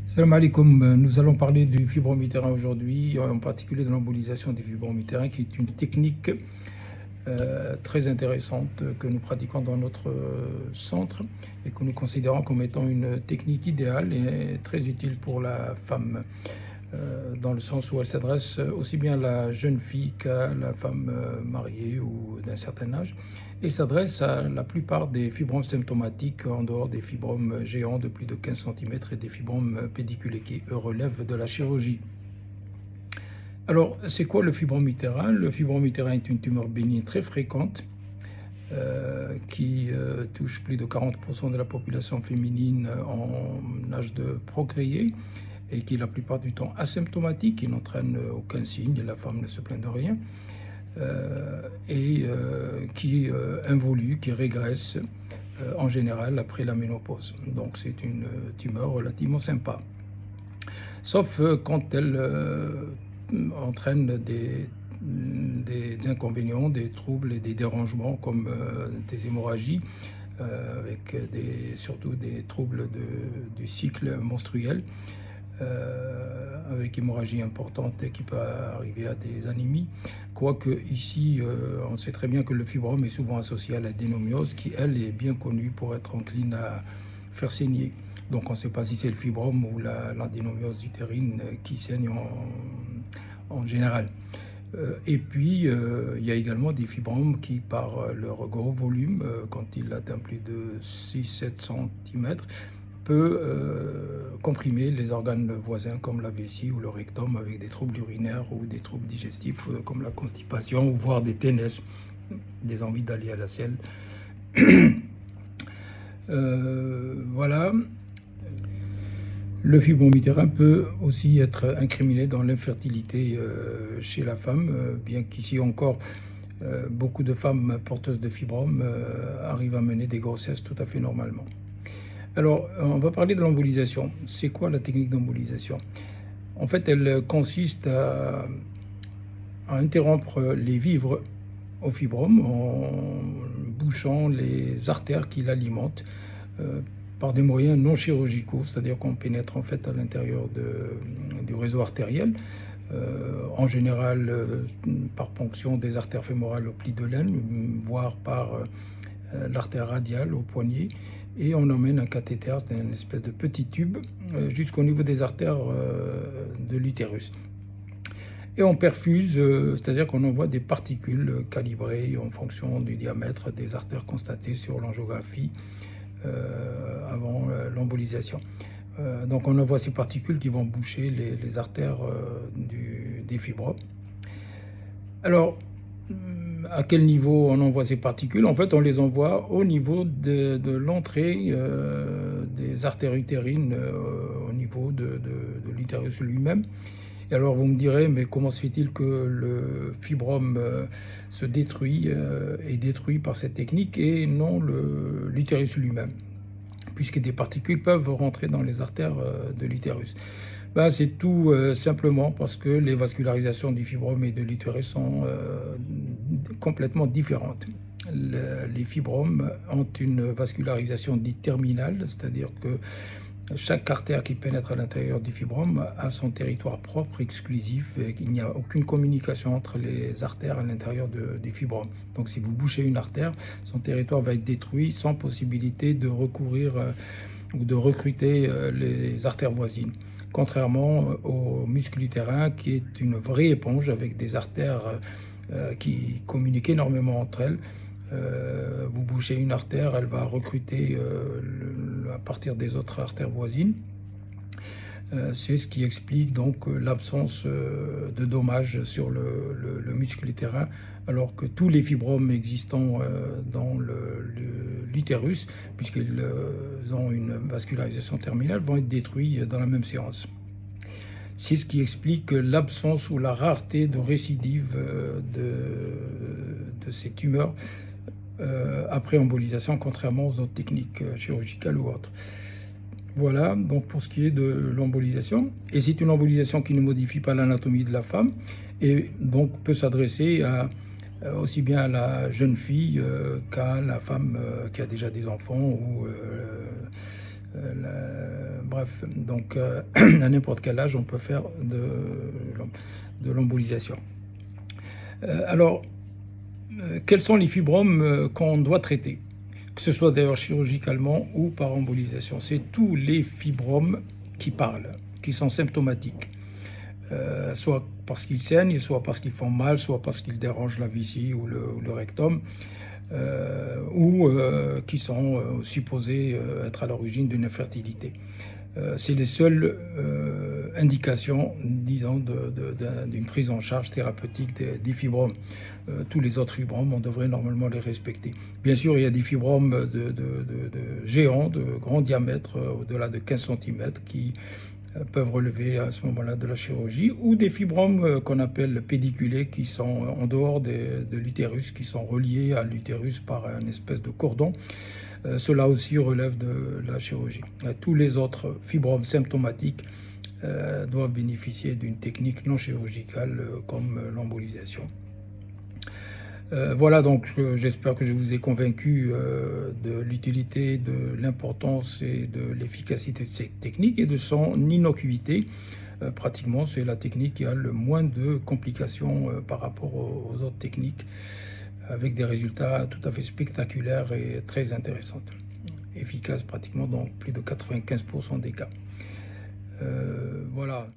Salam alaikum. Nous allons parler du fibrome utérin aujourd'hui, en particulier de l'embolisation des fibromes utérins, qui est une technique très intéressante que nous pratiquons dans notre centre et que nous considérons comme étant une technique idéale et très utile pour la femme, dans le sens où elle s'adresse aussi bien à la jeune fille qu'à la femme mariée ou d'un certain âge, et s'adresse à la plupart des fibromes symptomatiques en dehors des fibromes géants de plus de 15 cm et des fibromes pédiculés qui relèvent de la chirurgie. Alors, c'est quoi le fibrome utérin? Le fibrome utérin est une tumeur bénigne très fréquente qui touche plus de 40% de la population féminine en âge de procréer et qui est la plupart du temps asymptomatique, qui n'entraîne aucun signe, la femme ne se plaint de rien, qui involue, qui régresse en général après la ménopause. Donc c'est une tumeur relativement sympa. Sauf quand elle entraîne des inconvénients, des troubles et des dérangements comme des hémorragies, avec surtout des troubles du cycle menstruel, avec hémorragie importante qui peut arriver à des anémies. Quoique ici, on sait très bien que le fibrome est souvent associé à la dénomiose, qui elle est bien connue pour être encline à faire saigner. Donc on ne sait pas si c'est le fibrome ou l'adénomiose utérine qui saigne en général. Et puis, il y a également des fibromes qui, par leur gros volume, quand il atteint plus de 6-7 cm, peut comprimer les organes voisins comme la vessie ou le rectum avec des troubles urinaires ou des troubles digestifs comme la constipation ou voire des TNS, des envies d'aller à la selle. Voilà. Le fibrome utérin peut aussi être incriminé dans l'infertilité chez la femme, bien qu'ici encore beaucoup de femmes porteuses de fibromes arrivent à mener des grossesses tout à fait normalement. Alors, on va parler de l'embolisation. C'est quoi la technique d'embolisation? En fait, elle consiste à interrompre les vivres au fibrome en bouchant les artères qui l'alimentent par des moyens non chirurgicaux, c'est-à-dire qu'on pénètre en fait à l'intérieur du réseau artériel, en général par ponction des artères fémorales au pli de l'aine, voire par l'artère radiale au poignet, et on emmène un cathéter, c'est une espèce de petit tube, jusqu'au niveau des artères de l'utérus. Et on perfuse, c'est-à-dire qu'on envoie des particules calibrées en fonction du diamètre des artères constatées sur l'angiographie avant l'embolisation. Donc on envoie ces particules qui vont boucher les artères des fibromes. Alors, à quel niveau on envoie ces particules? En fait, on les envoie au niveau de l'entrée des artères utérines, au niveau de l'utérus lui-même. Et alors vous me direz, mais comment se fait-il que le fibrome se détruit, est détruit par cette technique et non l'utérus lui-même, puisque des particules peuvent rentrer dans les artères de l'utérus? Ben, c'est tout simplement parce que les vascularisations du fibrome et de l'utérus sont complètement différentes. Les fibromes ont une vascularisation dite terminale, c'est-à-dire que chaque artère qui pénètre à l'intérieur du fibrome a son territoire propre, exclusif, et il n'y a aucune communication entre les artères à l'intérieur du fibrome. Donc si vous bouchez une artère, son territoire va être détruit sans possibilité de recourir ou de recruter les artères voisines. Contrairement au muscle utérin qui est une vraie éponge avec des artères qui communiquent énormément entre elles. Vous bouchez une artère, elle va recruter à partir des autres artères voisines. C'est ce qui explique donc l'absence de dommages sur le muscle utérin, alors que tous les fibromes existants dans l'utérus, puisqu'ils ont une vascularisation terminale, vont être détruits dans la même séance. C'est ce qui explique l'absence ou la rareté de récidive de ces tumeurs après embolisation, contrairement aux autres techniques chirurgicales ou autres. Voilà, donc pour ce qui est de l'embolisation. Et c'est une embolisation qui ne modifie pas l'anatomie de la femme et donc peut s'adresser aussi bien à la jeune fille qu'à la femme qui a déjà des enfants ou Bref, donc à n'importe quel âge, on peut faire de l'embolisation. Alors, quels sont les fibromes qu'on doit traiter? Que ce soit d'ailleurs chirurgicalement ou par embolisation. C'est tous les fibromes qui parlent, qui sont symptomatiques. Soit parce qu'ils saignent, soit parce qu'ils font mal, soit parce qu'ils dérangent la vessie ou le rectum, ou qui sont supposés être à l'origine d'une infertilité. C'est les seules indications, disons, d'une prise en charge thérapeutique des fibromes. Tous les autres fibromes, on devrait normalement les respecter. Bien sûr, il y a des fibromes de géants, de grand diamètre, au-delà de 15 cm, qui peuvent relever à ce moment-là de la chirurgie, ou des fibromes qu'on appelle pédiculés, qui sont en dehors de l'utérus, qui sont reliés à l'utérus par une espèce de cordon. Cela aussi relève de la chirurgie. Tous les autres fibromes symptomatiques doivent bénéficier d'une technique non chirurgicale comme l'embolisation. Voilà, donc j'espère que je vous ai convaincu de l'utilité, de l'importance et de l'efficacité de cette technique et de son innocuité. Pratiquement, c'est la technique qui a le moins de complications par rapport aux autres techniques, avec des résultats tout à fait spectaculaires et très intéressants. Efficace pratiquement dans plus de 95% des cas. Voilà.